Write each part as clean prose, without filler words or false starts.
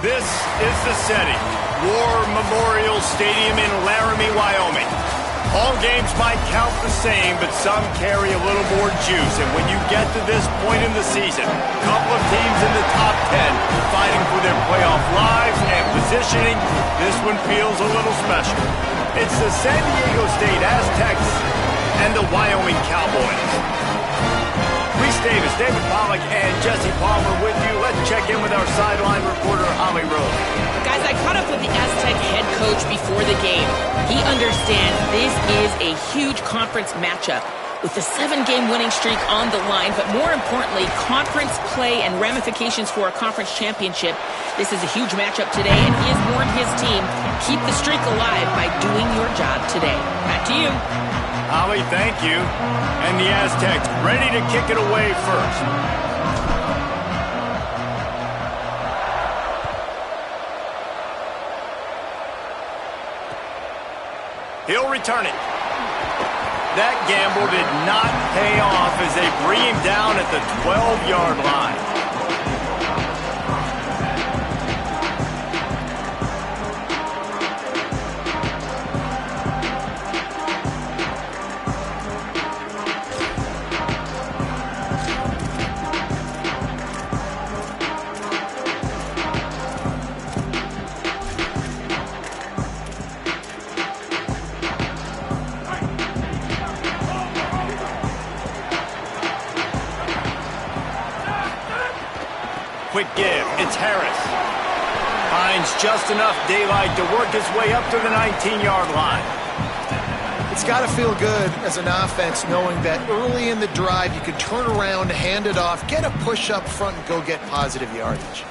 This is the setting. War Memorial Stadium in Laramie, Wyoming. All games might count the same, but some carry a little more juice. And when you get to this point in the season, a couple of teams in the top 10 fighting for their playoff lives and positioning, this one feels a little special. It's the San Diego State Aztecs and the Wyoming Cowboys. Reese Davis, David Pollack, and Jesse Palmer with you. Let's check in with our sideline reporter, Holly Rose. Guys, I caught up with the Aztec head coach before the game. He understands this is a huge conference matchup with the 7-game winning streak on the line, but more importantly, conference play and ramifications for a conference championship. This is a huge matchup today, and he has warned his team, keep the streak alive by doing your job today. Back to you. Holly, thank you. And the Aztecs ready to kick it away first. He'll return it. That gamble did not pay off as they bring him down at the 12-yard line. Quick give. It's Harris. Finds just enough daylight to work his way up to the 19-yard line. It's got to feel good as an offense knowing that early in the drive you can turn around, hand it off, get a push up front, and go get positive yardage.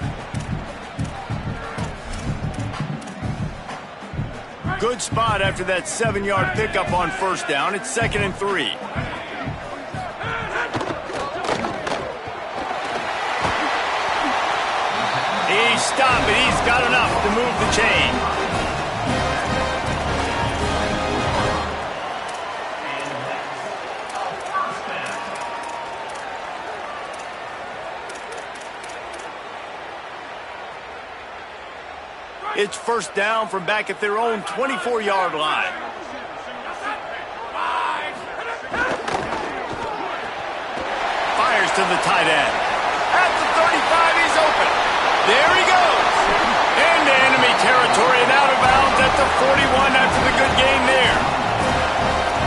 Good spot after that 7-yard pickup on first down. It's 2nd and 3. Stop it. He's got enough to move the chain. It's first down from back at their own 24-yard line. Fires to the tight end. At the 35, he's open. There he goes. Into enemy territory and out of bounds at the 41 after the good gain there.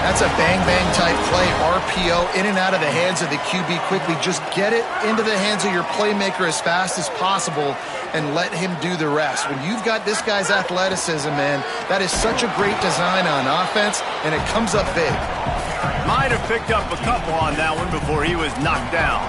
That's a bang-bang type play. RPO in and out of the hands of the QB quickly. Just get it into the hands of your playmaker as fast as possible and let him do the rest. When you've got this guy's athleticism, man, that is such a great design on offense, and it comes up big. Might have picked up a couple on that one before he was knocked down.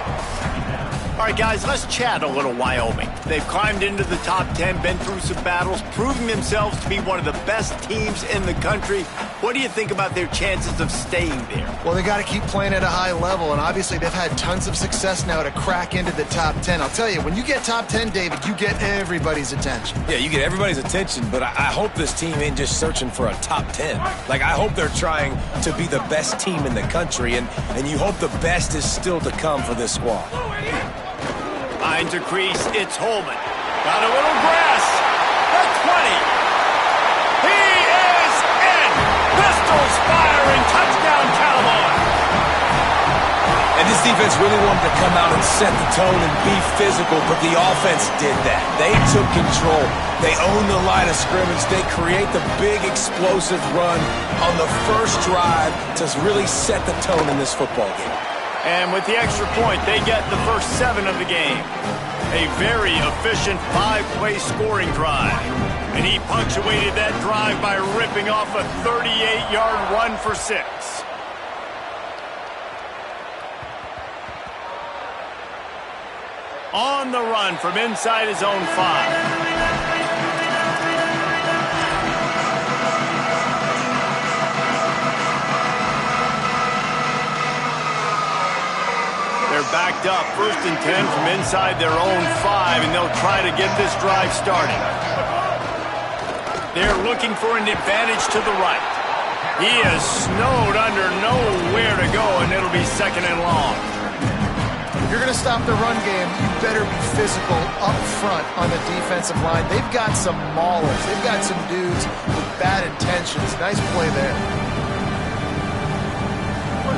All right, guys, let's chat a little Wyoming. They've climbed into the top 10, been through some battles, proving themselves to be one of the best teams in the country. What do you think about their chances of staying there? Well, they got to keep playing at a high level, and obviously they've had tons of success now to crack into the top 10. I'll tell you, when you get top 10, David, you get everybody's attention. Yeah, you get everybody's attention, but I hope this team ain't just searching for a top 10. Like, I hope they're trying to be the best team in the country, and you hope the best is still to come for this squad. Finds a crease. It's Holman. Got a little grass. The 20. He is in. Pistols firing. Touchdown, Cowboys. And this defense really wanted to come out and set the tone and be physical, but the offense did that. They took control. They owned the line of scrimmage. They create the big explosive run on the first drive to really set the tone in this football game. And with the extra point, they get the first 7 of the game. A very efficient 5-play scoring drive. And he punctuated that drive by ripping off a 38-yard run for 6. On the run from inside his own 5. They're backed up, 1st and 10 from inside their own 5, and they'll try to get this drive started. They're looking for an advantage to the right. He is snowed under, nowhere to go, and it'll be 2nd and long. If you're going to stop the run game, you better be physical up front on the defensive line. They've got some maulers. They've got some dudes with bad intentions. Nice play there.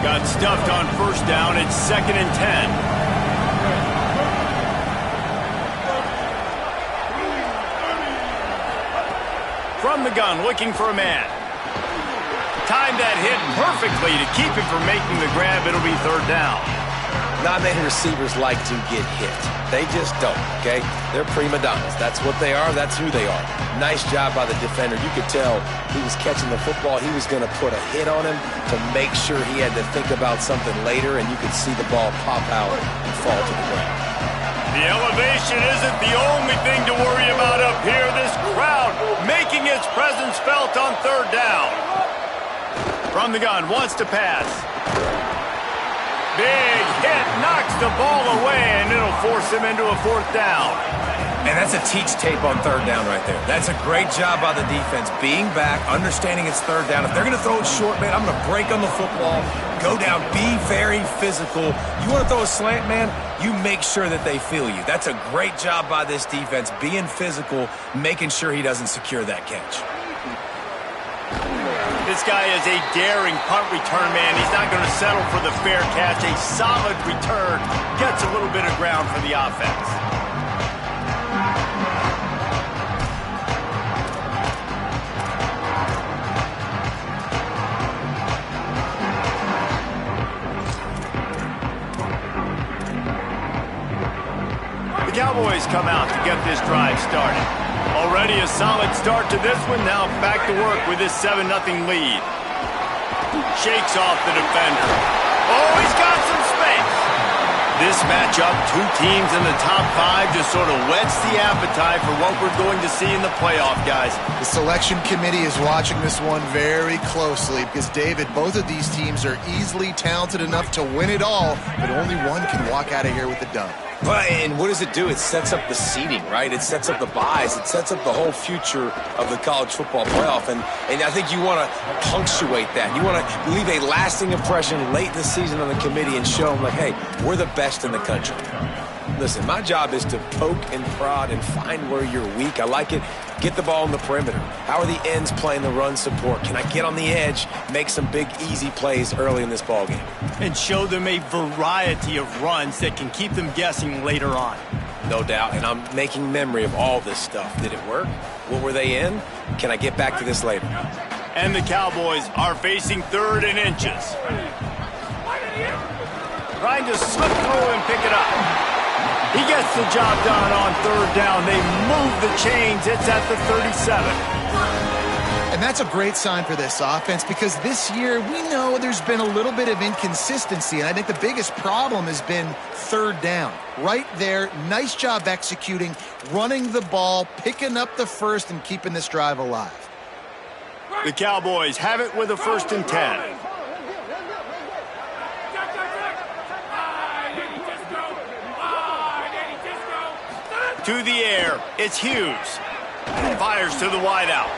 Got stuffed on first down. It's 2nd and 10. From the gun, looking for a man. Timed that hit perfectly to keep him from making the grab. It'll be 3rd down. Not many receivers like to get hit. They just don't, okay? They're prima donnas. That's what they are. That's who they are. Nice job by the defender. You could tell he was catching the football. He was going to put a hit on him to make sure he had to think about something later, and you could see the ball pop out and fall to the ground. The elevation isn't the only thing to worry about up here. This crowd making its presence felt on 3rd down. From the gun, wants to pass. Big hit, knocks the ball away, and it'll force him into a 4th down. And that's a teach tape on 3rd down right there. That's a great job by the defense. Being back, understanding it's 3rd down. If they're going to throw it short, man, I'm going to break on the football, go down, be very physical. You want to throw a slant, man, you make sure that they feel you. That's a great job by this defense, being physical, making sure he doesn't secure that catch. This guy is a daring punt return man. He's not going to settle for the fair catch. A solid return gets a little bit of ground for the offense. The Cowboys come out to get this drive started. Already a solid start to this one. Now back to work with this 7-0 lead. Shakes off the defender. Oh, he's got some space. This matchup, 2 teams in the top 5, just sort of whets the appetite for what we're going to see in the playoff, guys. The selection committee is watching this one very closely because, David, both of these teams are easily talented enough to win it all, but only one can walk out of here with the dub. And what does it do? It sets up the seeding, right? It sets up the buys. It sets up the whole future of the college football playoff. And I think you want to punctuate that. You want to leave a lasting impression late in the season on the committee and show them, like, hey, we're the best in the country. Listen, my job is to poke and prod and find where you're weak. I like it. Get the ball in the perimeter. How are the ends playing the run support? Can I get on the edge, make some big, easy plays early in this ballgame? And show them a variety of runs that can keep them guessing later on. No doubt, and I'm making memory of all this stuff. Did it work? What were they in? Can I get back to this later? And the Cowboys are facing 3rd and inches. Trying to slip through and pick it up. He gets the job done on 3rd down. They move the chains. It's at the 37. And that's a great sign for this offense because this year we know there's been a little bit of inconsistency, and I think the biggest problem has been 3rd down. Right there, nice job executing, running the ball, picking up the first, and keeping this drive alive. The Cowboys have it with a 1st and 10. To the air, it's Hughes. Fires to the wideout.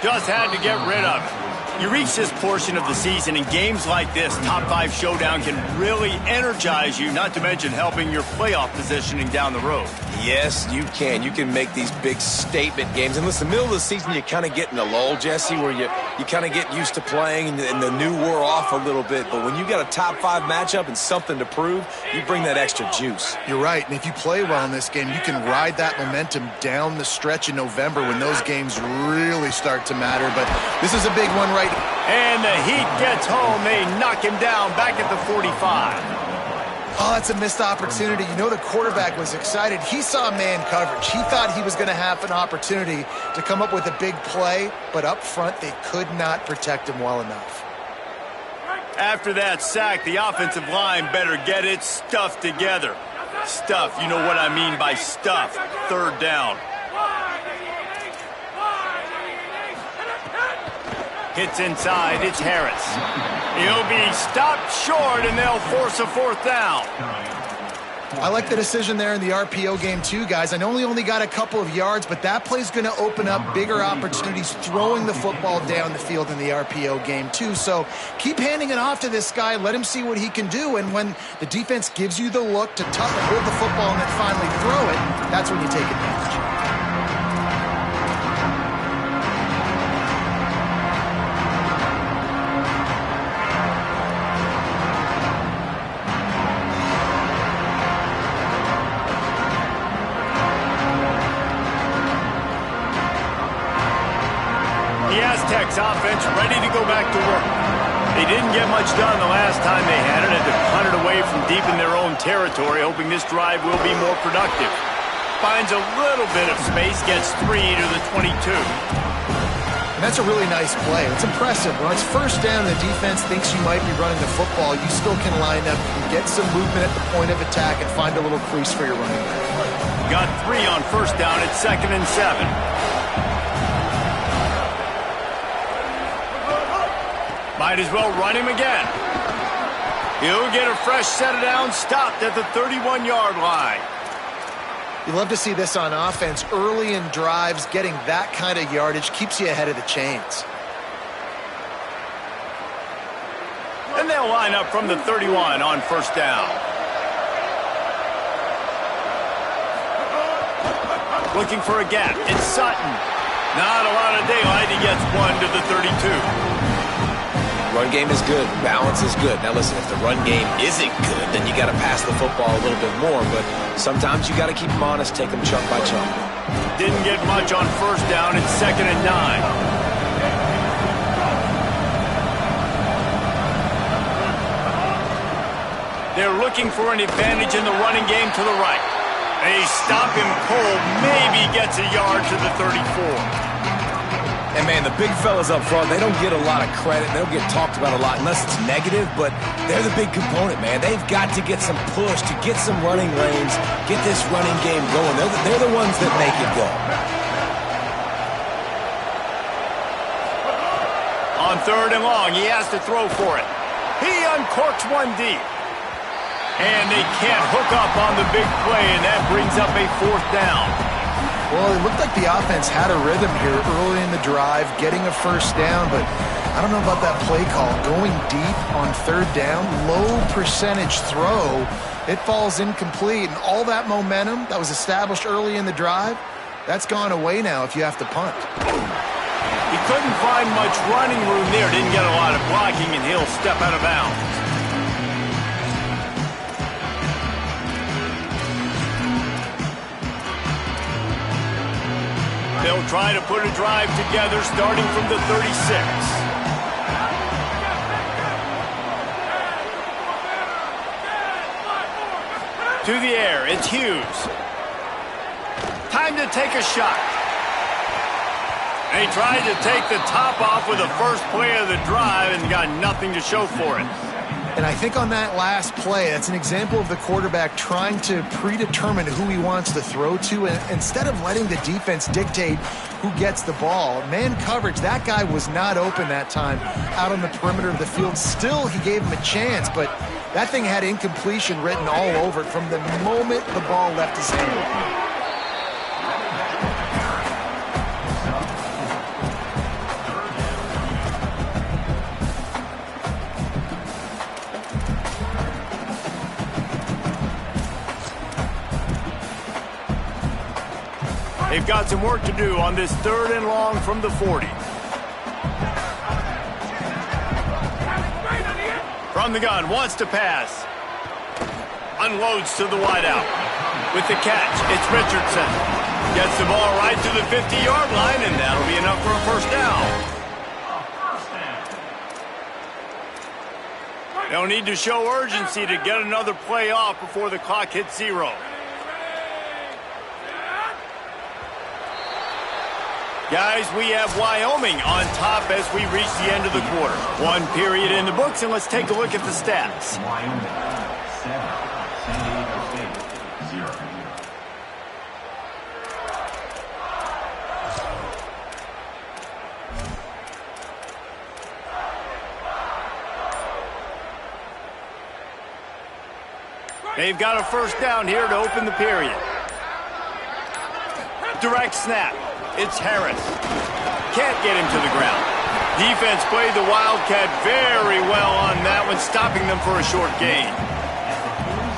Just had to get rid of it. You reach this portion of the season, and games like this, top 5 showdown, can really energize you, not to mention helping your playoff positioning down the road. Yes, you can. You can make these big statement games. And listen, middle of the season, you kind of get in a lull, Jesse, where you kind of get used to playing and the new wore off a little bit. But when you got a top 5 matchup and something to prove, you bring that extra juice. You're right. And if you play well in this game, you can ride that momentum down the stretch in November when those games really start to matter. But this is a big one right. And the Heat gets home. They knock him down back at the 45. Oh, that's a missed opportunity. You know, the quarterback was excited. He saw man coverage. He thought he was going to have an opportunity to come up with a big play, but up front, they could not protect him well enough. After that sack, the offensive line better get its stuff together. Stuff, you know what I mean by stuff. 3rd down. Hits inside, it's Harris. He'll be stopped short, and they'll force a 4th down. I like the decision there in the RPO game too, guys. I know he only got a couple of yards, but that play's going to open up bigger opportunities throwing the football down the field in the RPO game too. So keep handing it off to this guy. Let him see what he can do. And when the defense gives you the look to tuck and hold the football and then finally throw it, that's when you take advantage. Aztecs offense ready to go back to work. They didn't get much done the last time they had it, and to punt it away from deep in their own territory, hoping this drive will be more productive. Finds a little bit of space, gets 3 to the 22. And that's a really nice play. It's impressive. When it's first down and the defense thinks you might be running the football, you still can line up and get some movement at the point of attack and find a little crease for your running back. Got 3 on first down at 2nd and 7. Might as well run him again. He'll get a fresh set of downs, stopped at the 31-yard line. You love to see this on offense. Early in drives, getting that kind of yardage keeps you ahead of the chains. And they'll line up from the 31 on first down. Looking for a gap. It's Sutton. Not a lot of daylight. He gets 1 to the 32. Run game is good. Balance is good. Now listen, if the run game isn't good, then you got to pass the football a little bit more. But sometimes you got to keep them honest, take them chunk by chunk. Didn't get much on first down. It's 2nd and 9. They're looking for an advantage in the running game to the right. They stop him cold. Maybe gets a yard to the 34. And, man, the big fellas up front, they don't get a lot of credit. They don't get talked about a lot unless it's negative, but they're the big component, man. They've got to get some push, to get some running lanes, get this running game going. They're the ones that make it go. On 3rd and long, he has to throw for it. He uncorks one deep. And they can't hook up on the big play, and that brings up a 4th down. Well, it looked like the offense had a rhythm here early in the drive, getting a first down, but I don't know about that play call. Going deep on 3rd down, low percentage throw, it falls incomplete, and all that momentum that was established early in the drive, that's gone away now if you have to punt. He couldn't find much running room there, didn't get a lot of blocking, and he'll step out of bounds. They'll try to put a drive together starting from the 36. To the air, it's Hughes. Time to take a shot. They tried to take the top off with the first play of the drive and got nothing to show for it. And I think on that last play, that's an example of the quarterback trying to predetermine who he wants to throw to. And instead of letting the defense dictate who gets the ball, man coverage, that guy was not open that time out on the perimeter of the field. Still, he gave him a chance, but that thing had incompletion written all over it from the moment the ball left his hand. They've got some work to do on this 3rd and long from the 40. From the gun, wants to pass. Unloads to the wideout. With the catch, it's Richardson. Gets the ball right to the 50-yard line, and that'll be enough for a first down. They'll need to show urgency to get another play off before the clock hits 0. Guys, we have Wyoming on top as we reach the end of the quarter. 1 period in the books, and let's take a look at the stats. Wyoming, 7. San Diego State, 0. They've got a first down here to open the period. Direct snap. It's Harris. Can't get him to the ground. Defense played the Wildcat very well on that one, stopping them for a short gain.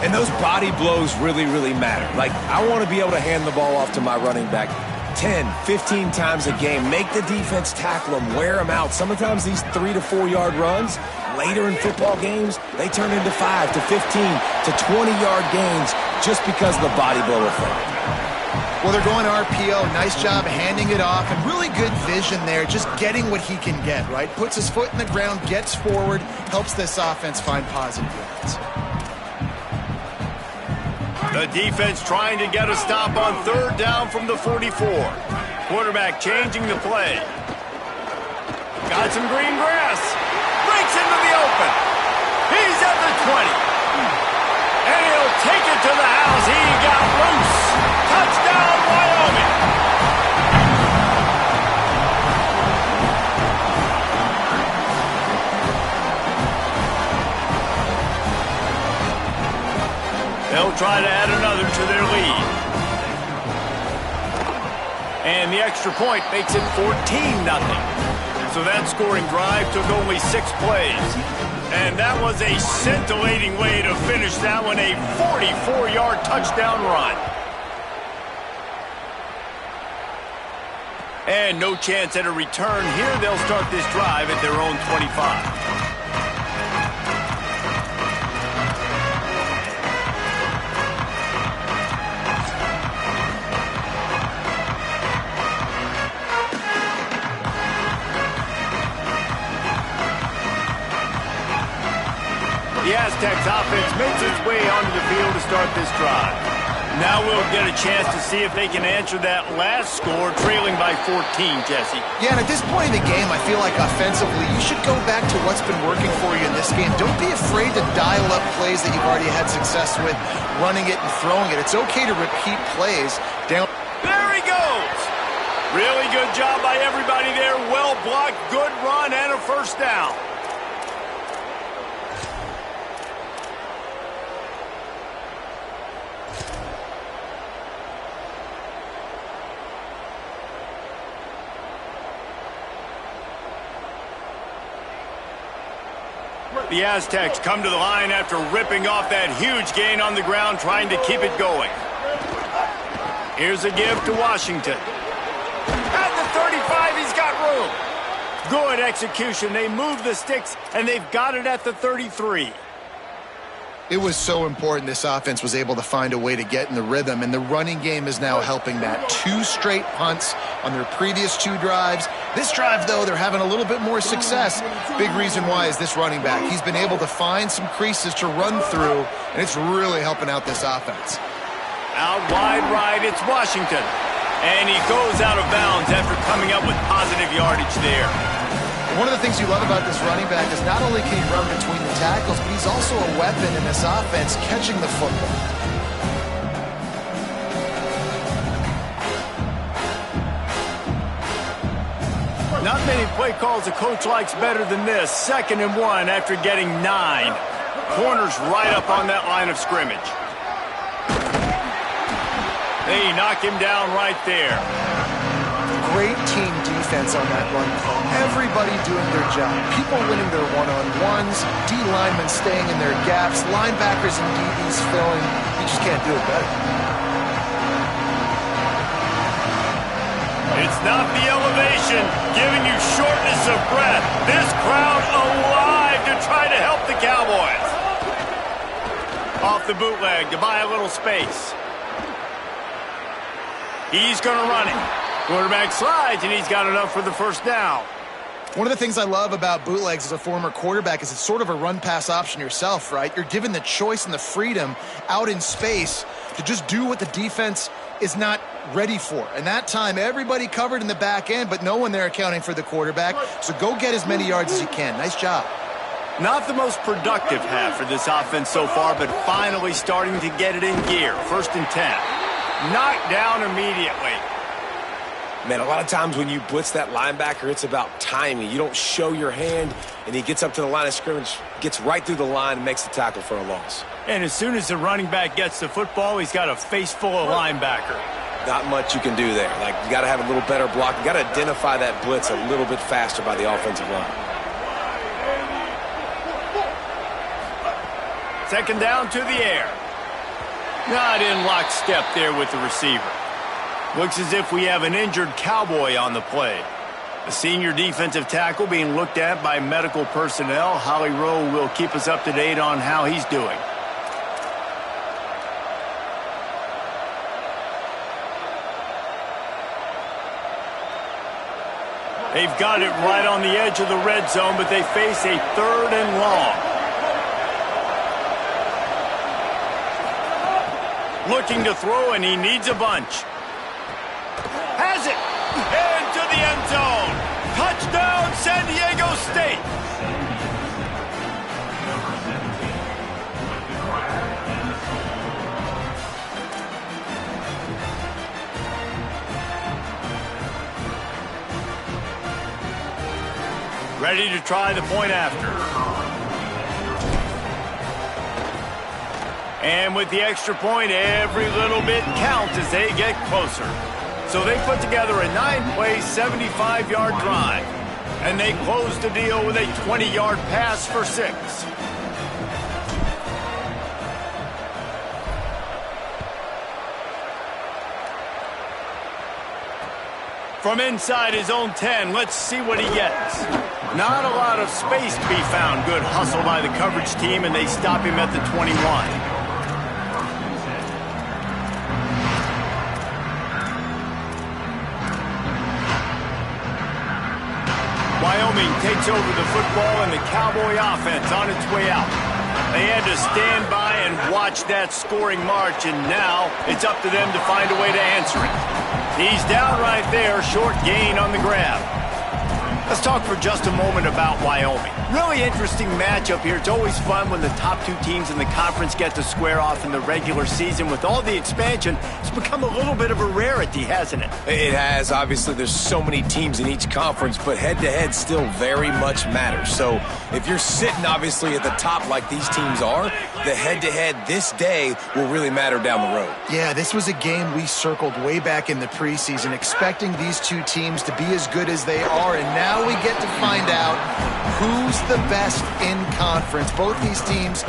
And those body blows really, really matter. Like, I want to be able to hand the ball off to my running back 10, 15 times a game. Make the defense tackle them, wear them out. Sometimes these 3 to 4 yard runs, later in football games, they turn into 5 to 15 to 20 yard gains just because of the body blow effect. Well, they're going RPO. Nice job handing it off, and really good vision there, just getting what he can get, right? Puts his foot in the ground, gets forward, helps this offense find positive yards. The defense trying to get a stop on third down from the 44. Quarterback changing the play. Got some green grass. Breaks into the open. He's at the 20. And he'll take it to the house. He got loose. Touchdown, Wyoming. They'll try to add another to their lead. And the extra point makes it 14-0. So that scoring drive took only 6 plays. And that was a scintillating way to finish that one, a 44-yard touchdown run. And no chance at a return here. They'll start this drive at their own 25. The Aztecs offense makes its way onto the field to start this drive. Now we'll get a chance to see if they can answer that last score, trailing by 14, Jesse. Yeah, and at this point in the game, I feel like offensively, you should go back to what's been working for you in this game. Don't be afraid to dial up plays that you've already had success with, running it and throwing it. It's okay to repeat plays. There he goes! Really good job by everybody there. Well blocked, good run, and a first down. The Aztecs come to the line after ripping off that huge gain on the ground, trying to keep it going. Here's a give to Washington. At the 35, he's got room. Good execution. They move the sticks, and they've got it at the 33. It was so important this offense was able to find a way to get in the rhythm, and the running game is now helping that. 2 straight punts on their previous 2 drives. This drive, though, they're having a little bit more success. Big reason why is this running back. He's been able to find some creases to run through, and it's really helping out this offense. Out wide right, it's Washington. And he goes out of bounds after coming up with positive yardage there. One of the things you love about this running back is not only can he run between the tackles, but he's also a weapon in this offense, catching the football. Not many play calls a coach likes better than this. 2nd and 1 after getting 9. Corners right up on that line of scrimmage. They knock him down right there. Great team defense on that run play. Everybody doing their job. People winning their one-on-ones, D linemen staying in their gaps, linebackers and DBs filling. You just can't do it better. It's not the elevation giving you shortness of breath. This crowd alive to try to help the Cowboys. Off the bootleg to buy a little space. He's going to run it. Quarterback slides, and he's got enough for the first down. One of the things I love about bootlegs as a former quarterback is it's sort of a run-pass option yourself, right? You're given the choice and the freedom out in space to just do what the defense is not ready for. And that time, everybody covered in the back end, but no one there accounting for the quarterback. So go get as many yards as you can. Nice job. Not the most productive half for this offense so far, but finally starting to get it in gear. 1st and 10. Knocked down immediately. Man, a lot of times when you blitz that linebacker, it's about timing. You don't show your hand, and he gets up to the line of scrimmage, gets right through the line, and makes the tackle for a loss. And as soon as the running back gets the football, he's got a face full of linebacker. Not much you can do there. Like, you got to have a little better block. You got to identify that blitz a little bit faster by the offensive line. Second down to the air. Not in lockstep there with the receiver. Looks as if we have an injured Cowboy on the play. The senior defensive tackle being looked at by medical personnel. Holly Rowe will keep us up to date on how he's doing. They've got it right on the edge of the red zone, but they face a 3rd and long. Looking to throw, and he needs a bunch. Has it! Into the end zone! Touchdown, San Diego State! Ready to try the point after. And with the extra point, every little bit counts as they get closer. So they put together a 9-play, 75-yard drive. And they close the deal with a 20-yard pass for 6. From inside his own 10, let's see what he gets. Not a lot of space to be found. Good hustle by the coverage team, and they stop him at the 21. Wyoming takes over the football, and the Cowboy offense on its way out. They had to stand by and watch that scoring march, and now it's up to them to find a way to answer it. He's down right there, short gain on the grab. Let's talk for just a moment about Wyoming. Really interesting matchup here. It's always fun when the top 2 teams in the conference get to square off in the regular season. With all the expansion, it's become a little bit of a rarity, hasn't it? It has. Obviously, there's so many teams in each conference, but head-to-head still very much matters. So if you're sitting, obviously, at the top like these teams are, the head-to-head this day will really matter down the road. Yeah, this was a game we circled way back in the preseason, expecting these 2 teams to be as good as they are, and now we get to find out who's the best in conference. Both these teams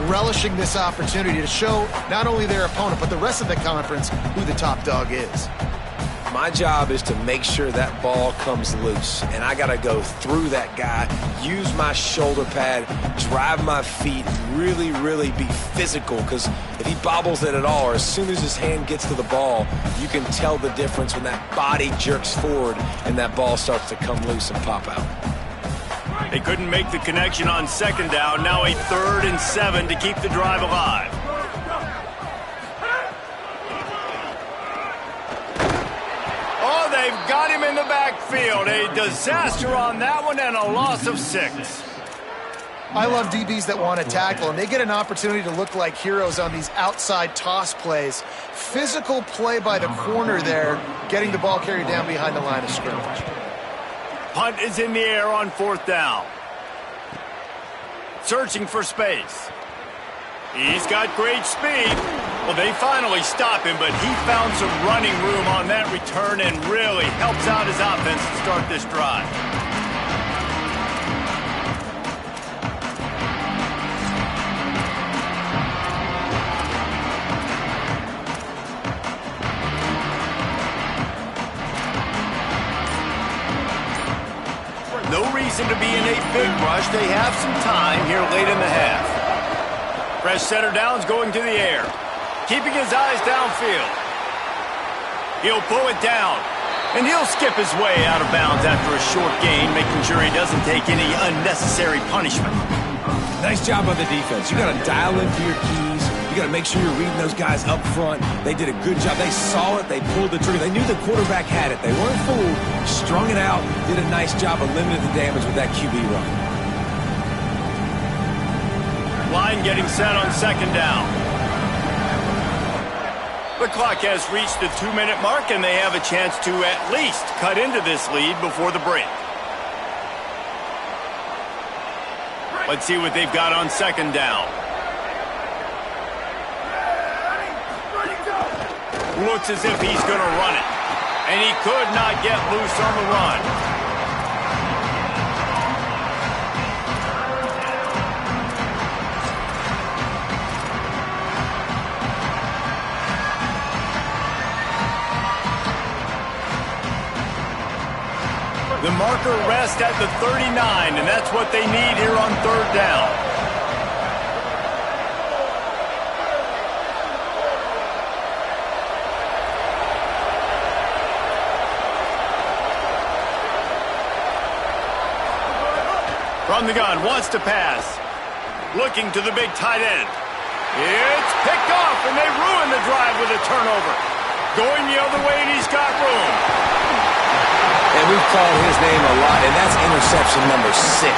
relishing this opportunity to show not only their opponent, but the rest of the conference who the top dog is. My job is to make sure that ball comes loose, and I got to go through that guy, use my shoulder pad, drive my feet, really, really be physical, because if he bobbles it at all, or as soon as his hand gets to the ball, you can tell the difference when that body jerks forward and that ball starts to come loose and pop out. They couldn't make the connection on second down. Now a 3rd and 7 to keep the drive alive. Oh, they've got him in the backfield. A disaster on that one and a loss of 6. I love DBs that want to tackle, and they get an opportunity to look like heroes on these outside toss plays. Physical play by the corner there, getting the ball carried down behind the line of scrimmage. Punt is in the air on 4th down. Searching for space. He's got great speed. Well, they finally stop him, but he found some running room on that return and really helps out his offense to start this drive. No reason to be in a big rush. They have some time here late in the half. Fresh center down's going to the air. Keeping his eyes downfield. He'll pull it down. And he'll skip his way out of bounds after a short gain, making sure he doesn't take any unnecessary punishment. Nice job by the defense. You got to dial into your keys. You got to make sure you're reading those guys up front. They did a good job. They saw it. They pulled the trigger. They knew the quarterback had it. They weren't fooled. Strung it out. Did a nice job of limiting the damage with that QB run. Line getting set on second down. The clock has reached the 2-minute mark, and they have a chance to at least cut into this lead before the break. Let's see what they've got on second down. Looks as if he's going to run it. And he could not get loose on the run. The marker rests at the 39, and that's what they need here on third down. From the gun, wants to pass. Looking to the big tight end. It's picked off, and they ruin the drive with a turnover. Going the other way, and he's got room. And we've called his name a lot, and that's interception number 6.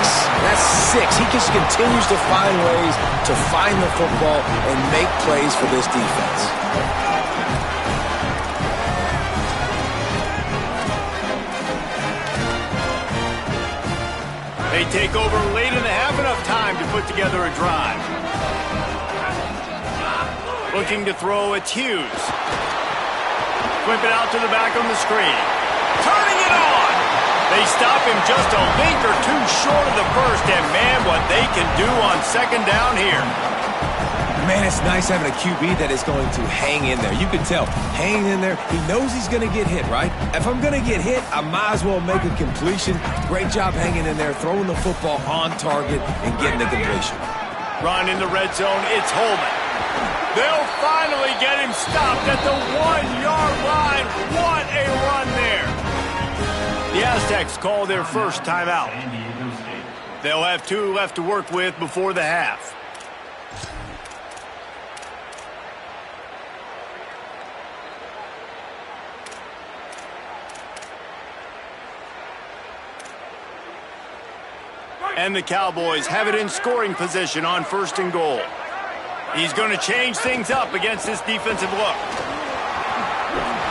That's 6. He just continues to find ways to find the football and make plays for this defense. They take over late in the half, enough time to put together a drive. Looking to throw, it's Hughes. Flip it out to the back on the screen. Turning it on! They stop him just a link or two short of the first, and man, what they can do on second down here. Man, it's nice having a QB that is going to hang in there. You can tell, hanging in there, he knows he's going to get hit, right? If I'm going to get hit, I might as well make a completion. Great job hanging in there, throwing the football on target and getting the completion. Run in the red zone, it's Holman. They'll finally get him stopped at the 1-yard line. What a run there. The Aztecs call their first timeout. They'll have 2 left to work with before the half. And the Cowboys have it in scoring position on first and goal. He's going to change things up against this defensive look.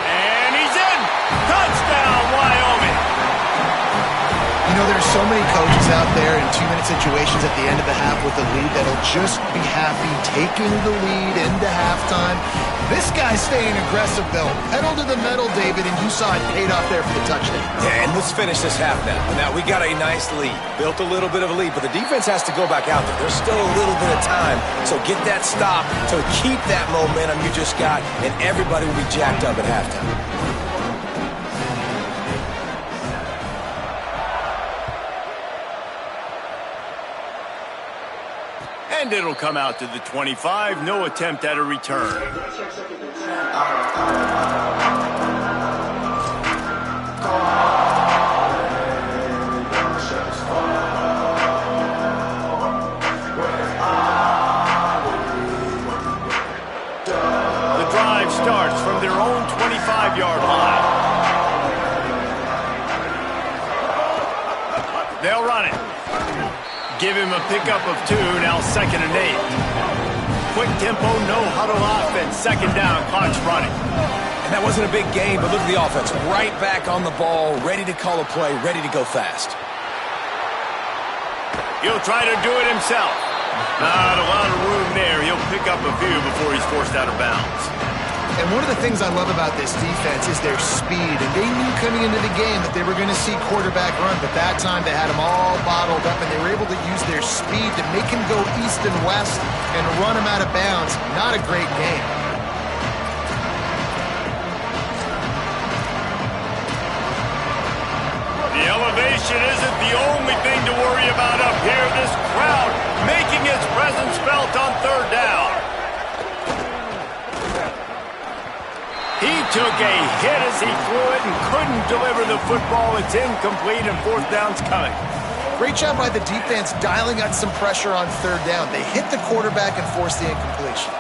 And he's in! Touchdown, Wyoming! You know, there's so many coaches out there in 2-minute situations at the end of the half with a lead that'll just be happy taking the lead into halftime. This guy's staying aggressive, though. Pedal to the metal, David, and you saw it paid off there for the touchdown. Yeah, and let's finish this half now. Now, we got a nice lead. Built a little bit of a lead, but the defense has to go back out there. There's still a little bit of time, so get that stop to keep that momentum you just got, and everybody will be jacked up at halftime. And it'll come out to the 25. No attempt at a return. The drive starts from their own 25-yard line. They'll run it. Give him a pickup of 2, now 2nd and 8. Quick tempo, no huddle offense, second down, clock's running. And that wasn't a big game, but look at the offense. Right back on the ball, ready to call a play, ready to go fast. He'll try to do it himself. Not a lot of room there. He'll pick up a few before he's forced out of bounds. And one of the things I love about this defense is their speed. And they knew coming into the game that they were going to see quarterback run, but that time they had him all bottled up, and they were able to use their speed to make him go east and west and run him out of bounds. Not a great game. The elevation isn't the only thing to worry about up here. This crowd making its presence felt on third down. He took a hit as he threw it and couldn't deliver the football. It's incomplete, and 4th down's coming. Great job by the defense dialing out some pressure on third down. They hit the quarterback and forced the incompletion.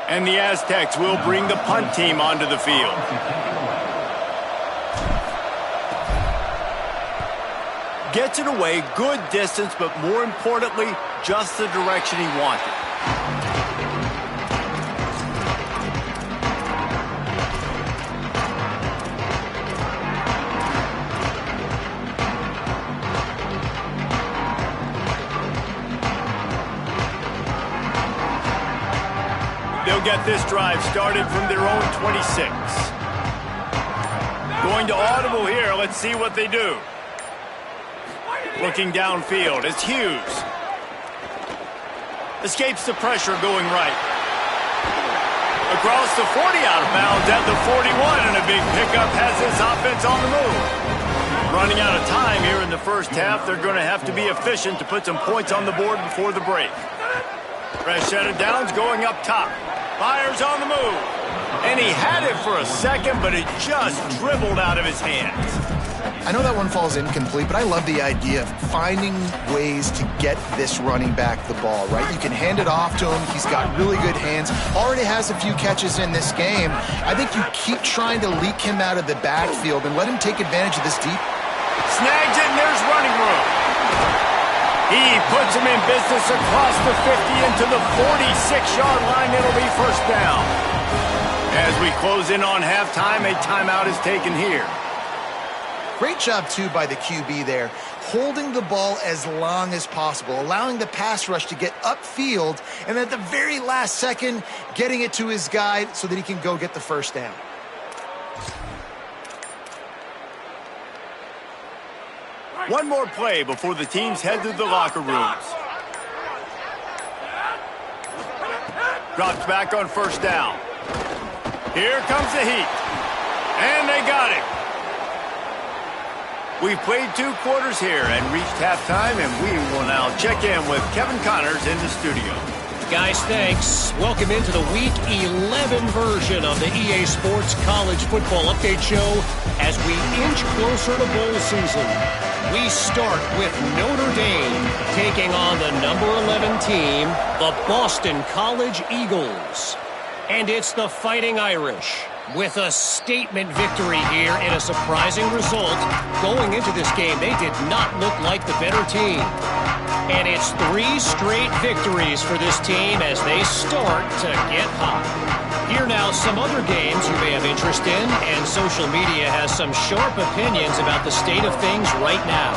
And the Aztecs will bring the punt team onto the field. Gets it away, good distance, but more importantly, just the direction he wanted. They'll get this drive started from their own 26. Going to audible here. Let's see what they do. Looking downfield, it's Hughes. Escapes the pressure going right. Across the 40, out of bounds at the 41, and a big pickup has this offense on the move. Running out of time here in the first half. They're going to have to be efficient to put some points on the board before the break. Fresh set of downs going up top. Fires on the move. And he had it for a second, but it just dribbled out of his hands. I know that one falls incomplete, but I love the idea of finding ways to get this running back the ball, right? You can hand it off to him. He's got really good hands. Already has a few catches in this game. I think you keep trying to leak him out of the backfield and let him take advantage of this deep. Snags it, and there's running room. He puts him in business across the 50 into the 46-yard line. It'll be first down. As we close in on halftime, a timeout is taken here. Great job, too, by the QB there, holding the ball as long as possible, allowing the pass rush to get upfield, and at the very last second, getting it to his guy so that he can go get the first down. One more play before the teams head to the locker rooms. Drops back on first down. Here comes the heat. And they got it. We've played 2 quarters here and reached halftime, and we will now check in with Kevin Connors in the studio. Guys, thanks. Welcome into the Week 11 version of the EA Sports College Football Update Show as we inch closer to bowl season. We start with Notre Dame taking on the number 11 team, the Boston College Eagles. And it's the Fighting Irish with a statement victory here in a surprising result. Going into this game, they did not look like the better team. And it's 3 straight victories for this team as they start to get hot. Here now, some other games you may have interest in, and social media has some sharp opinions about the state of things right now.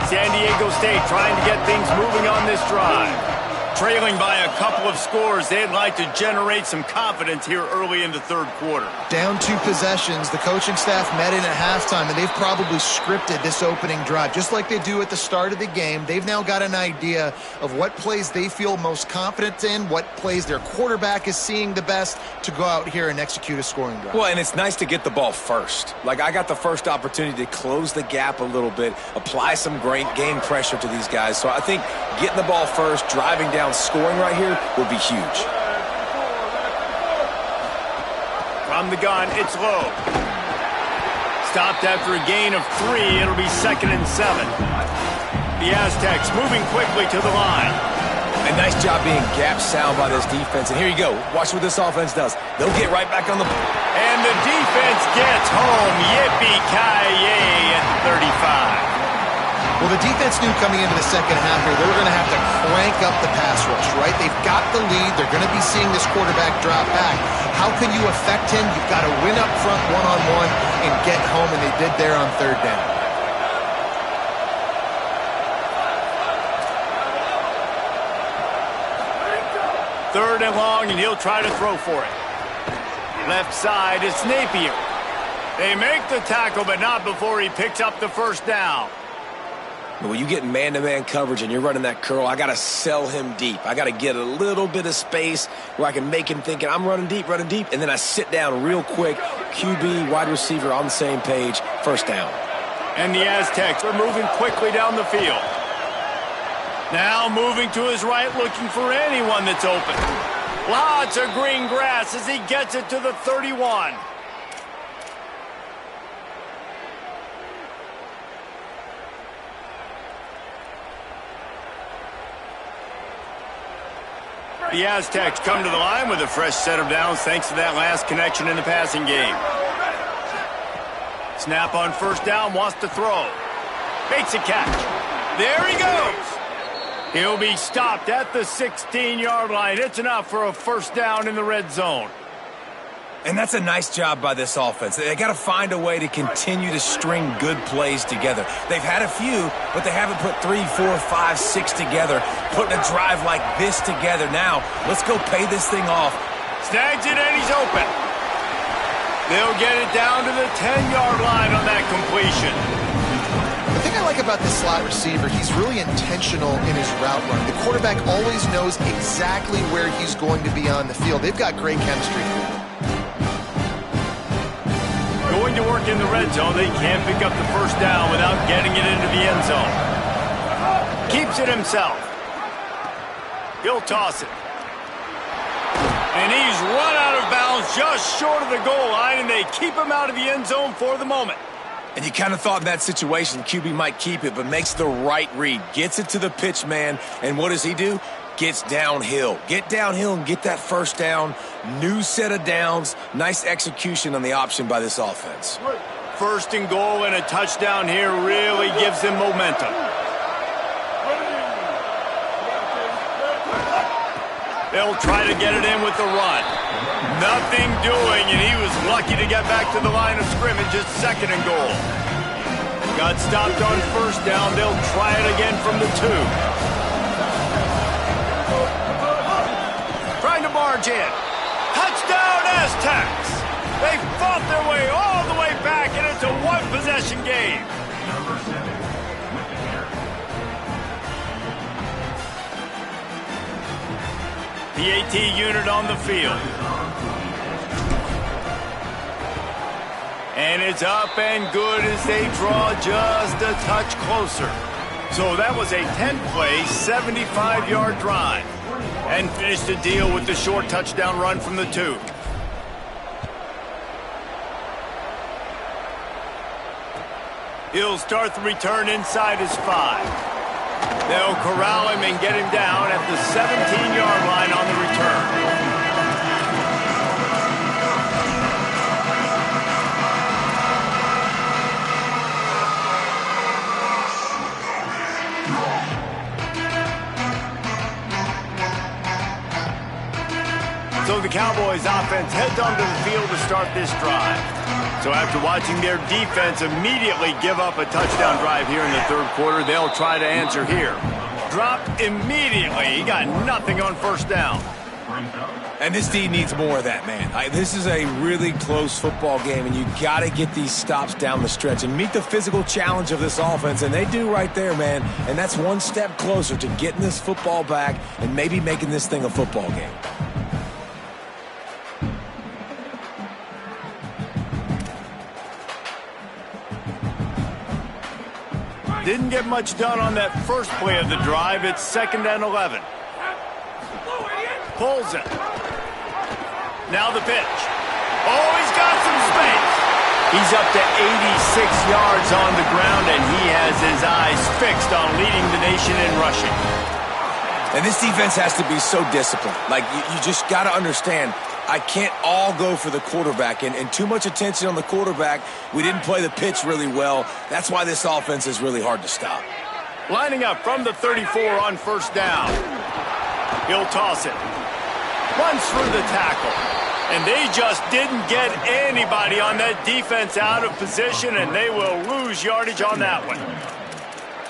San Diego State trying to get things moving on this drive. Trailing by a couple of scores, they'd like to generate some confidence here early in the third quarter. Down 2 possessions, the coaching staff met in at halftime, and they've probably scripted this opening drive. Just like they do at the start of the game, they've now got an idea of what plays they feel most confident in, what plays their quarterback is seeing the best to go out here and execute a scoring drive. Well, and it's nice to get the ball first. Like, I got the first opportunity to close the gap a little bit, apply some great game pressure to these guys. So I think getting the ball first, driving down, scoring right here will be huge. From the gun, it's low. Stopped after a gain of 3. It'll be 2nd and 7. The Aztecs moving quickly to the line. A nice job being gap sound by this defense. And here you go. Watch what this offense does. They'll get right back on the... And the defense gets home. Yippee-ki-yay at 35. Well, the defense knew coming into the second half here, they were going to have to crank up the pass rush, right? They've got the lead. They're going to be seeing this quarterback drop back. How can you affect him? You've got to win up front one-on-one and get home, and they did there on 3rd down. Third and long, and he'll try to throw for it. Left side, it's Napier. They make the tackle, but not before he picks up the first down. When you get man-to-man coverage and you're running that curl, I got to sell him deep. I got to get a little bit of space where I can make him thinking I'm running deep, and then I sit down real quick. QB, wide receiver on the same page, first down. And the Aztecs are moving quickly down the field. Now moving to his right, looking for anyone that's open. Lots of green grass as he gets it to the 31. The Aztecs come to the line with a fresh set of downs thanks to that last connection in the passing game. Snap on first down, wants to throw. Makes a catch. There he goes. He'll be stopped at the 16-yard line. It's enough for a first down in the red zone. And that's a nice job by this offense. They got to find a way to continue to string good plays together. They've had a few, but they haven't put 3, 4, 5, 6 together, putting a drive like this together. Now, let's go pay this thing off. Snags it, and he's open. They'll get it down to the 10-yard line on that completion. The thing I like about this slot receiver, he's really intentional in his route run. The quarterback always knows exactly where he's going to be on the field. They've got great chemistry. Going to work in the red zone, they can't pick up the first down without getting it into the end zone. Keeps it himself. He'll toss it. And he's run out of bounds just short of the goal line, and they keep him out of the end zone for the moment. And you kind of thought in that situation QB might keep it, but makes the right read. Gets it to the pitch man, and what does he do? Gets downhill. Get downhill and get that first down. New set of downs. Nice execution on the option by this offense. First and goal and a touchdown here really gives them momentum. They'll try to get it in with the run. Nothing doing, and he was lucky to get back to the line of scrimmage. It's second and goal. Got stopped on first down. They'll try it again from the 2. Trying to barge in. Touchdown, Aztecs! They fought their way all the way back, and it's a one-possession game. Number 7, The AT unit on the field. And it's up and good as they draw just a touch closer. So that was a 10-play, 75-yard drive. And finished the deal with the short touchdown run from the 2. He'll start the return inside his 5. They'll corral him and get him down at the 17-yard line on the return. So the Cowboys offense heads onto the field to start this drive. So after watching their defense immediately give up a touchdown drive here in the third quarter, they'll try to answer here. Dropped immediately. He got nothing on first down. And this D needs more of that, man. This is a really close football game, and you got to get these stops down the stretch and meet the physical challenge of this offense, and they do right there, man. And that's one step closer to getting this football back and maybe making this thing a football game. Didn't get much done on that first play of the drive. It's 2nd and 11. Pulls it. Now the pitch. Oh, he's got some space. He's up to 86 yards on the ground, and he has his eyes fixed on leading the nation in rushing. And this defense has to be so disciplined. Like, you just got to understand, I can't all go for the quarterback, and too much attention on the quarterback. We didn't play the pitch really well. That's why this offense is really hard to stop. Lining up from the 34 on first down. He'll toss it. Runs through the tackle. And they just didn't get anybody on that defense out of position, and they will lose yardage on that one.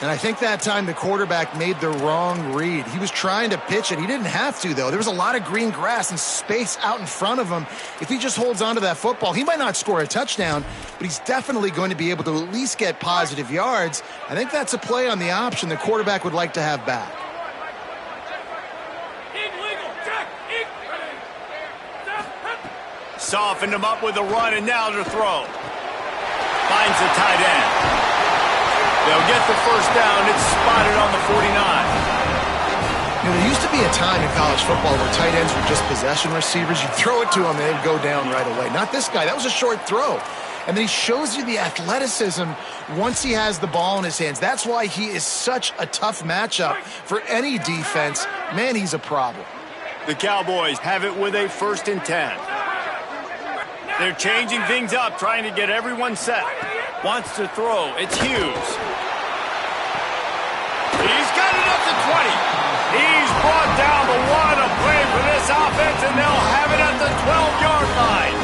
And I think that time the quarterback made the wrong read. He was trying to pitch it. He didn't have to, though. There was a lot of green grass and space out in front of him. If he just holds on to that football, he might not score a touchdown, but he's definitely going to be able to at least get positive yards. I think that's a play on the option the quarterback would like to have back. Softened him up with a run, and now to throw. Finds the tight end. They'll get the first down. It's spotted on the 49. You know, there used to be a time in college football where tight ends were just possession receivers. You throw it to them, and they'd go down right away. Not this guy. That was a short throw. And then he shows you the athleticism once he has the ball in his hands. That's why he is such a tough matchup for any defense. Man, he's a problem. The Cowboys have it with a 1st and 10. They're changing things up, trying to get everyone set. Wants to throw. It's Hughes. the 20. He's brought down the one. A play for this offense, and they'll have it at the 12-yard line.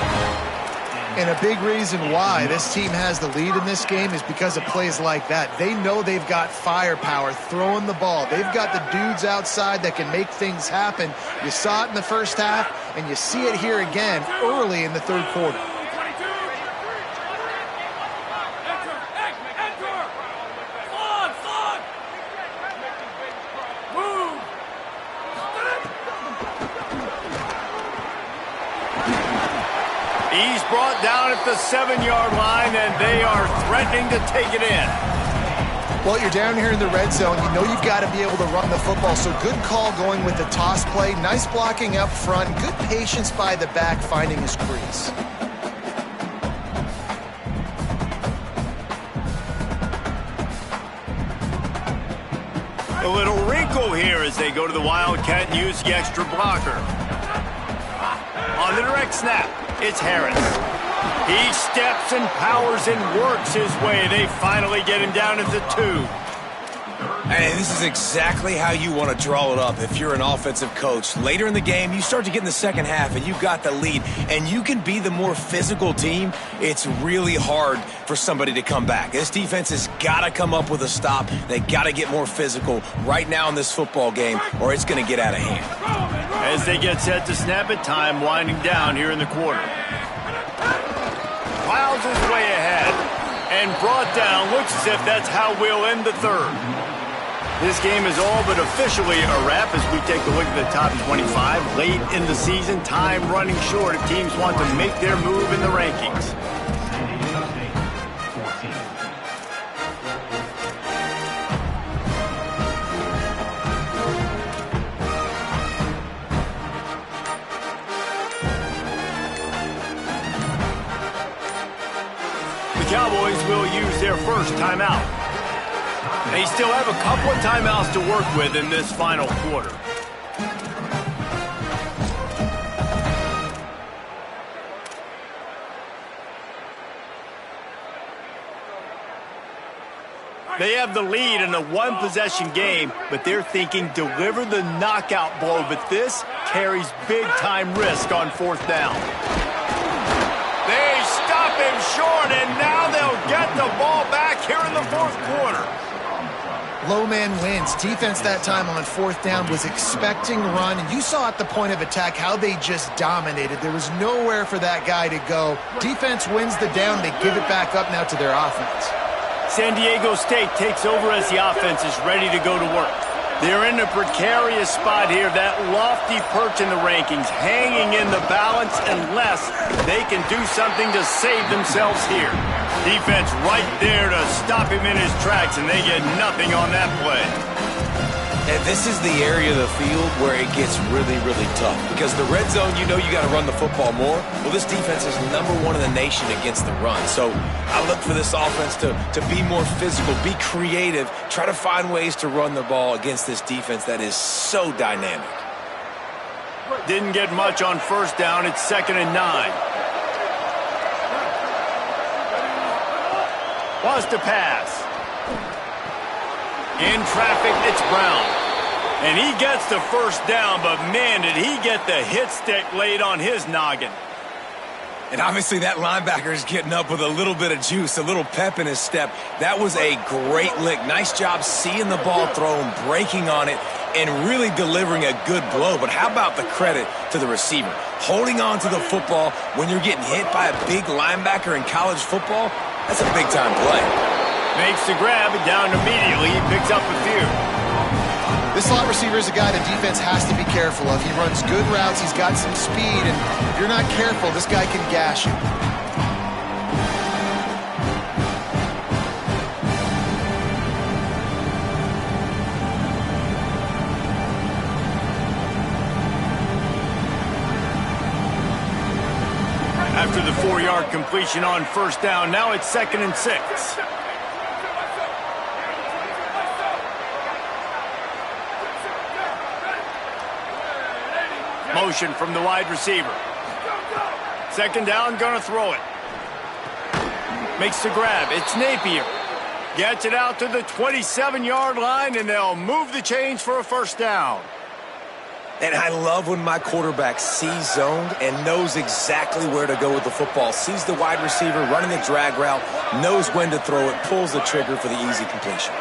And a big reason why this team has the lead in this game is because of plays like that. They know they've got firepower throwing the ball. They've got the dudes outside that can make things happen. You saw it in the first half, and you see it here again early in the third quarter. He's brought down at the 7-yard line, and they are threatening to take it in. Well, you're down here in the red zone. You know you've got to be able to run the football, so good call going with the toss play. Nice blocking up front. Good patience by the back finding his crease. A little wrinkle here as they go to the Wildcat and use the extra blocker. On the direct snap, it's Harris. He steps and powers and works his way. They finally get him down at the 2. And this is exactly how you want to draw it up if you're an offensive coach. Later in the game, you start to get in the second half and you've got the lead, and you can be the more physical team. It's really hard for somebody to come back. This defense has got to come up with a stop. They got to get more physical right now in this football game, or it's going to get out of hand. As they get set to snap it, time winding down here in the quarter. Plows his way ahead and brought down. Looks as if that's how we'll end the third. This game is all but officially a wrap as we take a look at the top 25. Late in the season, time running short if teams want to make their move in the rankings. The Cowboys will use their first timeout. They still have a couple of timeouts to work with in this final quarter. They have the lead in a one-possession game, but they're thinking deliver the knockout blow, but this carries big-time risk on fourth down. They stop him short, and now they'll get the ball back here in the fourth quarter. Low man wins. Defense that time on fourth down was expecting run, and you saw at the point of attack how they just dominated. There was nowhere for that guy to go. Defense wins the down. They give it back up now to their offense. San Diego State takes over as the offense is ready to go to work. They're in a precarious spot here, that lofty perch in the rankings, hanging in the balance unless they can do something to save themselves here. Defense right there to stop him in his tracks, and they get nothing on that play. And this is the area of the field where it gets really, really tough. Because the red zone, you know you got to run the football more. Well, this defense is #1 in the nation against the run. So I look for this offense to be more physical, be creative, try to find ways to run the ball against this defense that is so dynamic. Didn't get much on first down. It's 2nd and 9. Wants to pass. In traffic, it's Brown. And he gets the first down, but man, did he get the hit stick laid on his noggin. And obviously that linebacker is getting up with a little bit of juice, a little pep in his step. That was a great lick. Nice job seeing the ball thrown, breaking on it, and really delivering a good blow. But how about the credit to the receiver? Holding on to the football when you're getting hit by a big linebacker in college football, that's a big-time play. Makes the grab, and down immediately. He picks up a few. This slot receiver is a guy the defense has to be careful of. He runs good routes. He's got some speed, and if you're not careful, this guy can gash you. After the 4-yard completion on first down, now it's 2nd and 6. Motion from the wide receiver. 2nd down, gonna throw it. Makes the grab. It's Napier. Gets it out to the 27-yard line, and they'll move the chains for a first down. And I love when my quarterback sees zoned and knows exactly where to go with the football. Sees the wide receiver running the drag route, knows when to throw it, pulls the trigger for the easy completion.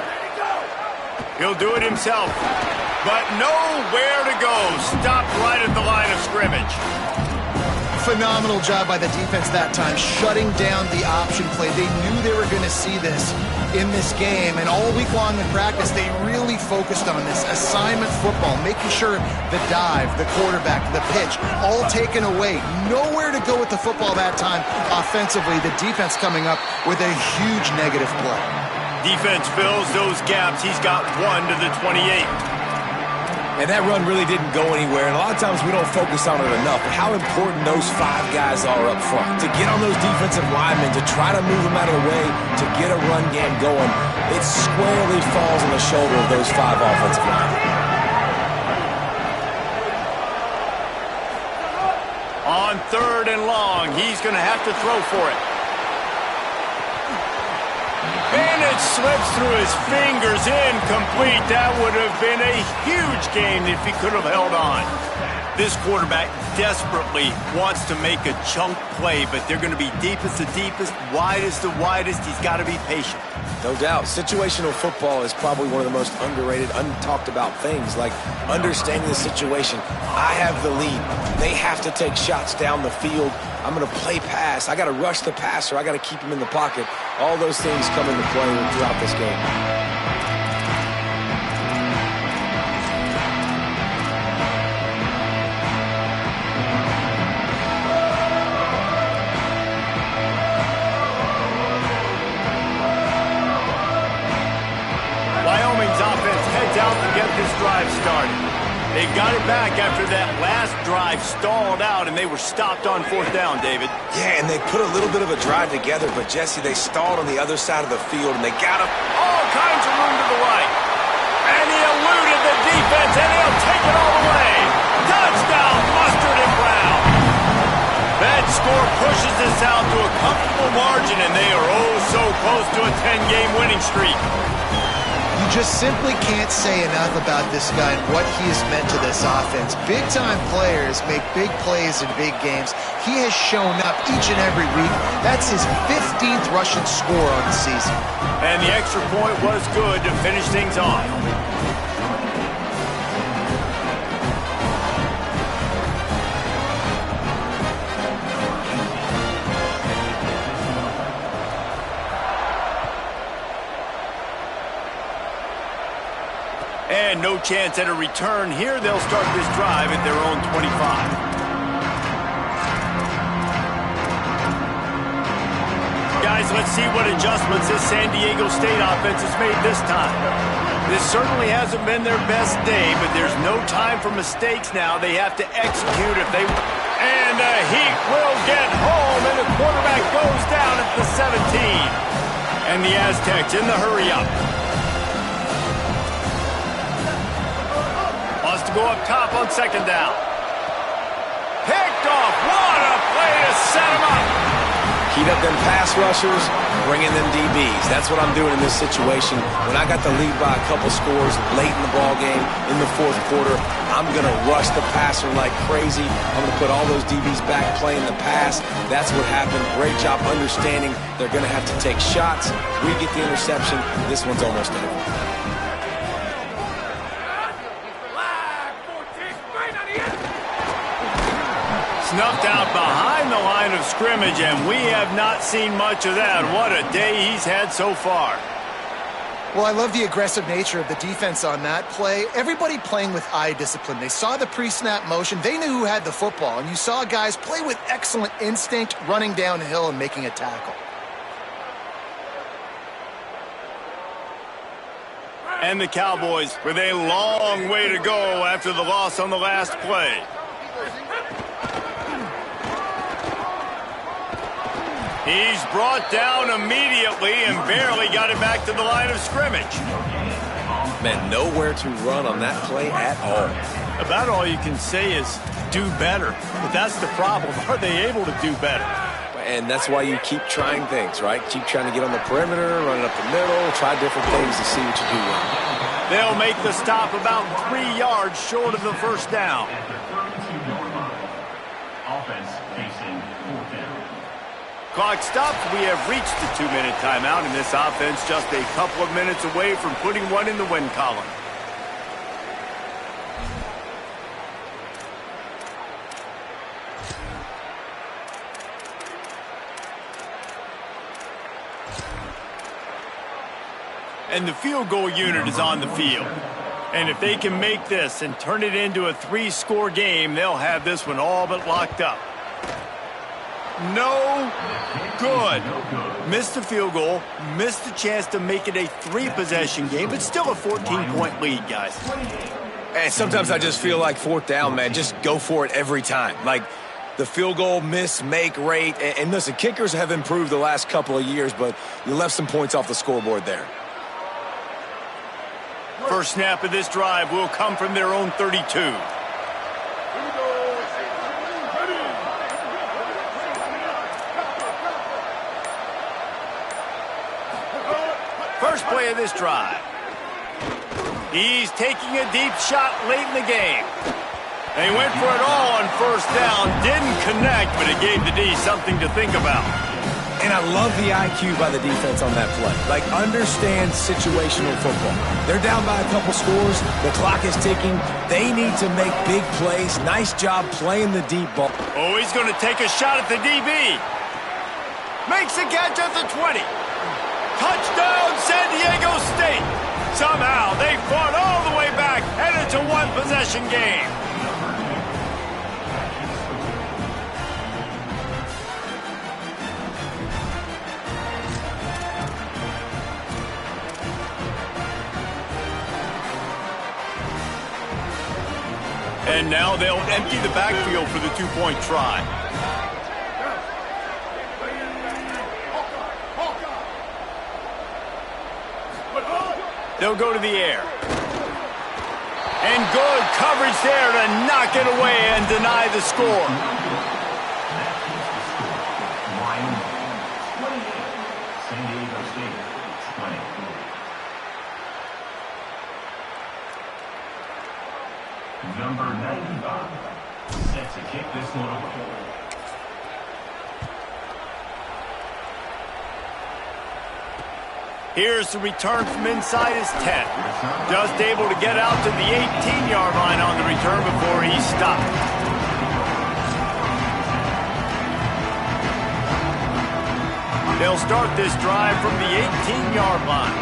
He'll do it himself, but nowhere to go. Stopped right at the line of scrimmage. Phenomenal job by the defense that time, shutting down the option play. They knew they were going to see this in this game, and all week long in practice, they really focused on this assignment football, making sure the dive, the quarterback, the pitch, all taken away. Nowhere to go with the football that time offensively. The defense coming up with a huge negative play. Defense fills those gaps. He's got 1 to the 28. And that run really didn't go anywhere, and a lot of times we don't focus on it enough, but how important those 5 guys are up front. To get on those defensive linemen, to try to move them out of the way, to get a run game going, it squarely falls on the shoulder of those 5 offensive linemen. On 3rd and long, he's going to have to throw for it. And it slips through his fingers, incomplete. That would have been a huge gain if he could have held on. This quarterback desperately wants to make a chunk play, but they're going to be deepest to deepest, widest to widest. He's got to be patient. No doubt. Situational football is probably one of the most underrated, untalked about things, like understanding the situation. I have the lead. They have to take shots down the field. I'm going to play pass. I got to rush the passer. I got to keep him in the pocket. All those things come into play throughout this game. Wyoming's offense heads out to get this drive started. They got it back after that last drive stalled out, and they were stopped on 4th down, David. Yeah, and they put a little bit of a drive together, but, Jesse, they stalled on the other side of the field, and they got him all kinds of room to the right. And he eluded the defense, and he'll take it all the way. Touchdown, Mustard and Brown. That score pushes this out to a comfortable margin, and they are oh so close to a 10-game winning streak. You just simply can't say enough about this guy and what he has meant to this offense. Big-time players make big plays in big games. He has shown up each and every week. That's his 15th rushing score on the season. And the extra point was good to finish things off. And no chance at a return here. They'll start this drive at their own 25. Guys, let's see what adjustments this San Diego State offense has made this time. This certainly hasn't been their best day, but there's no time for mistakes now. They have to execute if they... And the Heat will get home, and the quarterback goes down at the 17. And the Aztecs in the hurry-up. Wants to go up top on 2nd down. Picked off. What a play to set him up. Heat up them pass rushers, bring in them DBs. That's what I'm doing in this situation. When I got the lead by a couple scores late in the ball game, in the 4th quarter, I'm going to rush the passer like crazy. I'm going to put all those DBs back playing the pass. That's what happened. Great job understanding they're going to have to take shots. We get the interception. This one's almost over. Snuffed out behind the line of scrimmage, and we have not seen much of that. What a day he's had so far. Well, I love the aggressive nature of the defense on that play. Everybody playing with eye discipline. They saw the pre-snap motion. They knew who had the football, and you saw guys play with excellent instinct, running downhill and making a tackle. And the Cowboys with a long way to go after the loss on the last play. He's brought down immediately and barely got it back to the line of scrimmage. Man, nowhere to run on that play at all. About all you can say is do better. But that's the problem. Are they able to do better? and that's why you keep trying things, right? Keep trying to get on the perimeter, run it up the middle, try different things to see what you do well. They'll make the stop about 3 yards short of the first down. At the 32-yard line. Offense facing fourth down. Clock stops. We have reached the 2-minute timeout, and this offense just a couple of minutes away from putting one in the win column. And the field goal unit is on the field. And if they can make this and turn it into a 3-score game, they'll have this one all but locked up. No good. Missed the field goal, missed the chance to make it a 3-possession game, but still a 14-point lead, guys. And sometimes I just feel like fourth down, man, just go for it every time. Like the field goal miss, make rate. And listen, kickers have improved the last couple of years, but you left some points off the scoreboard there. First snap of this drive will come from their own 32. First play of this drive. He's taking a deep shot late in the game. They went for it all on first down. Didn't connect, but it gave the D something to think about. And I love the IQ by the defense on that play. Like, understand situational football. They're down by a couple scores. The clock is ticking. They need to make big plays. Nice job playing the deep ball. Oh, he's going to take a shot at the DB. Makes a catch at the 20. Touchdown, San Diego State. Somehow, they fought all the way back, and it's a one-possession game. And now they'll empty the backfield for the 2-point try. They'll go to the air. And good coverage there to knock it away and deny the score. San Diego State 24. Number 95 set to kick this one away. Here's the return from inside his 10. Just able to get out to the 18-yard line on the return before he stopped. They'll start this drive from the 18-yard line.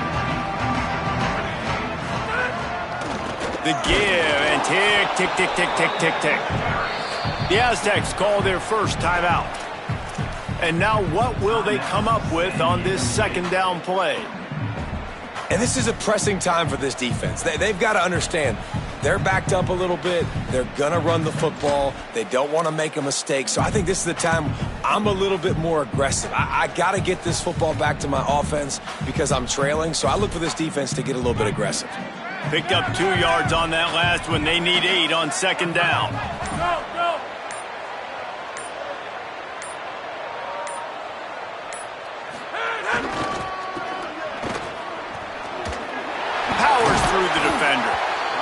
The give and tick, tick, tick, tick, tick, tick, tick. The Aztecs call their first timeout. And now what will they come up with on this second down play? And this is a pressing time for this defense. They've got to understand they're backed up a little bit. They're going to run the football. They don't want to make a mistake. So I think this is the time I'm a little bit more aggressive. I got to get this football back to my offense because I'm trailing. So I look for this defense to get a little bit aggressive. Picked up 2 yards on that last one. They need 8 on second down. Powers through the defender.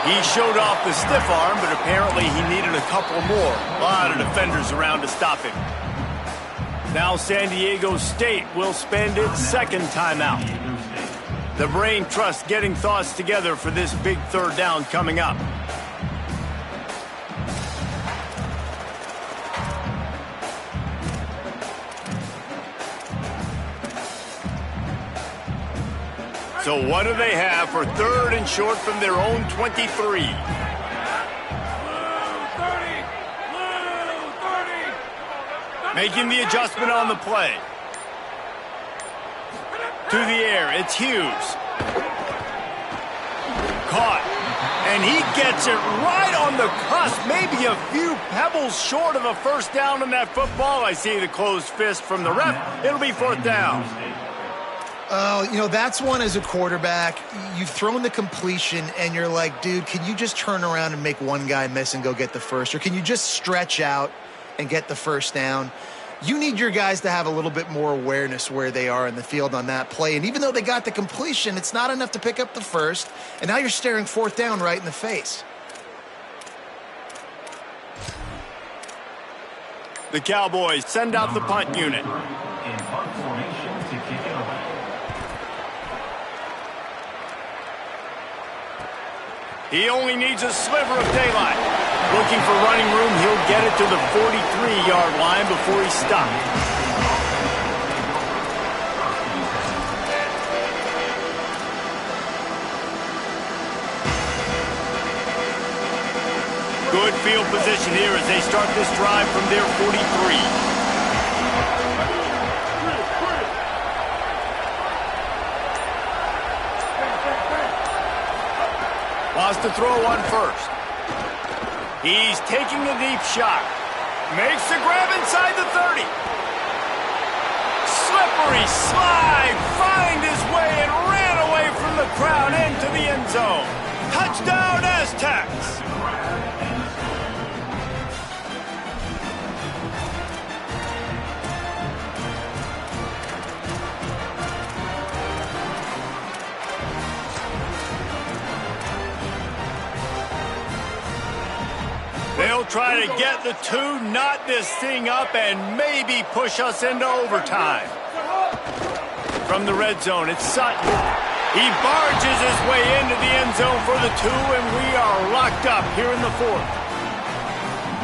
He showed off the stiff arm, but apparently he needed a couple more. A lot of defenders around to stop him. Now San Diego State will spend its second timeout. The brain trust getting thoughts together for this big third down coming up. So what do they have for third and short from their own 23? Making the adjustment on the play. To the air, it's Hughes. Caught. And he gets it right on the cusp. Maybe a few pebbles short of a first down in that football. I see the closed fist from the ref. It'll be fourth down. That's one as a quarterback. You've thrown the completion, and you're like, dude, can you just turn around and make one guy miss and go get the first? Or can you just stretch out and get the first down? You need your guys to have a little bit more awareness where they are in the field on that play. And even though they got the completion, it's not enough to pick up the first. And now you're staring fourth down right in the face. The Cowboys send out the punt unit. In punt formation to kick it away. He only needs a sliver of daylight. Looking for running room, he'll get it to the 43-yard line before he stops. Good field position here as they start this drive from their 43. Wants to throw on first. He's taking a deep shot. Makes the grab inside the 30. Slippery slide. Find his way and ran away from the crowd into the end zone. Touchdown Aztecs. They'll try to get the two, knot this thing up, and maybe push us into overtime. From the red zone, it's Sutton. He barges his way into the end zone for the two, and we are locked up here in the fourth.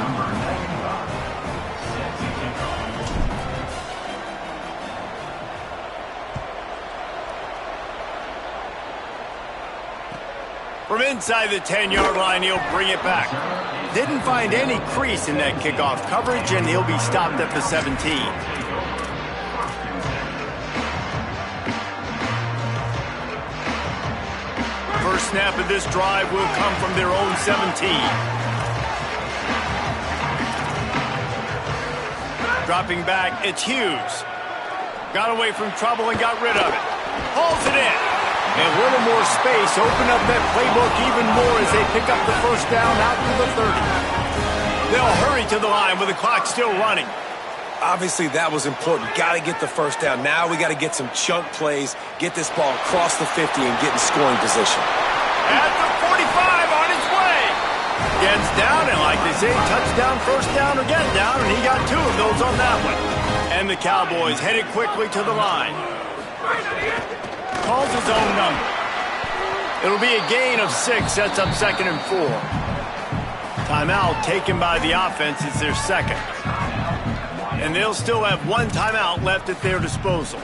Number 95, set to kick off. From inside the 10-yard line, he'll bring it back. Didn't find any crease in that kickoff coverage, and he'll be stopped at the 17. First snap of this drive will come from their own 17. Dropping back, it's Hughes. Got away from trouble and got rid of it. Hauls it in. And a little more space, open up that playbook even more as they pick up the first down out to the 30. They'll hurry to the line with the clock still running. Obviously, that was important. Got to get the first down. Now we got to get some chunk plays, get this ball across the 50 and get in scoring position. At the 45 on his way. Gets down, and like they say, touchdown, first down, or get down, and he got two of those on that one. And the Cowboys headed quickly to the line. Calls his own number. It'll be a gain of 6, sets up 2nd and 4. Timeout taken by the offense. It's their second. And they'll still have one timeout left at their disposal.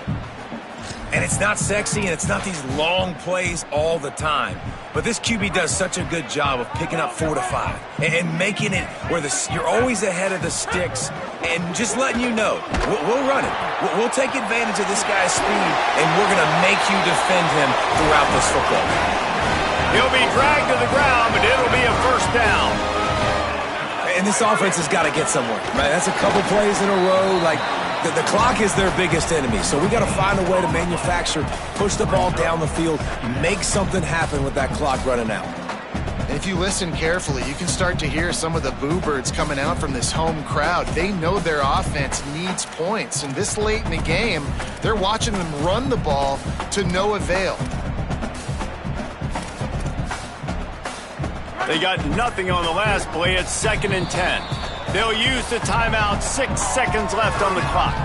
And it's not sexy, and it's not these long plays all the time. But this QB does such a good job of picking up 4 to 5 and making it where you're always ahead of the sticks and just letting you know, we'll run it. We'll take advantage of this guy's speed, and we're going to make you defend him throughout this football game. He'll be dragged to the ground, but it'll be a first down. And this offense has got to get somewhere, right? That's a couple plays in a row. Like, the clock is their biggest enemy, so we got to find a way to manufacture, push the ball down the field, make something happen with that clock running out. And if you listen carefully, you can start to hear some of the boo birds coming out from this home crowd. They know their offense needs points, and this late in the game, they're watching them run the ball to no avail. They got nothing on the last play. It's 2nd and 10. They'll use the timeout. 6 seconds left on the clock.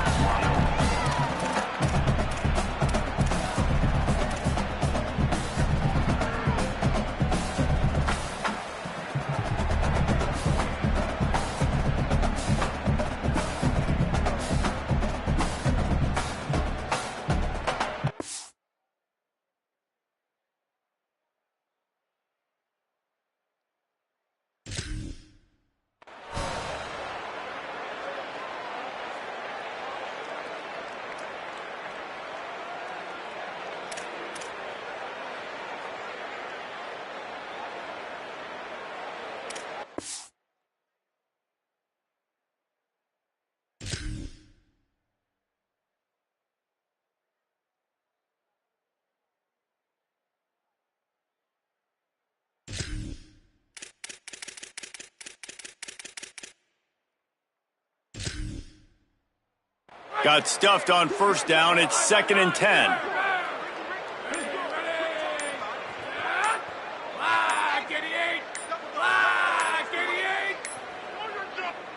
Got stuffed on first down. It's 2nd and 10.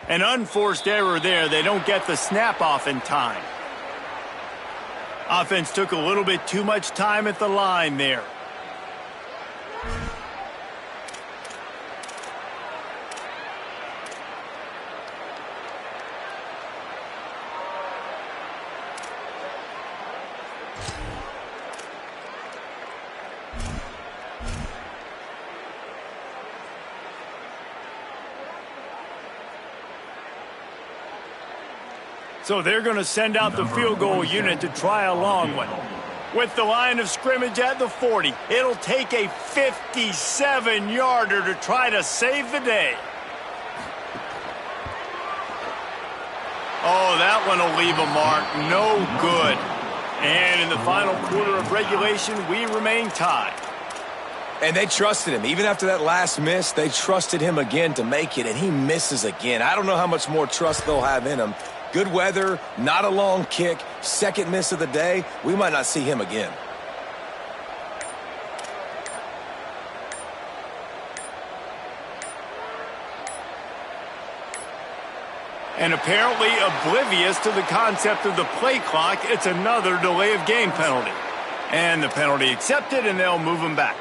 An unforced error there. They don't get the snap off in time. Offense took a little bit too much time at the line there. So they're going to send out the field goal unit to try a long one. With the line of scrimmage at the 40, it'll take a 57-yarder to try to save the day. Oh, that one will leave a mark. No good. And in the final quarter of regulation, we remain tied. And they trusted him. Even after that last miss, they trusted him again to make it, and he misses again. I don't know how much more trust they'll have in him. Good weather, not a long kick, second miss of the day. We might not see him again. And apparently oblivious to the concept of the play clock, it's another delay of game penalty. And the penalty accepted, and they'll move him back.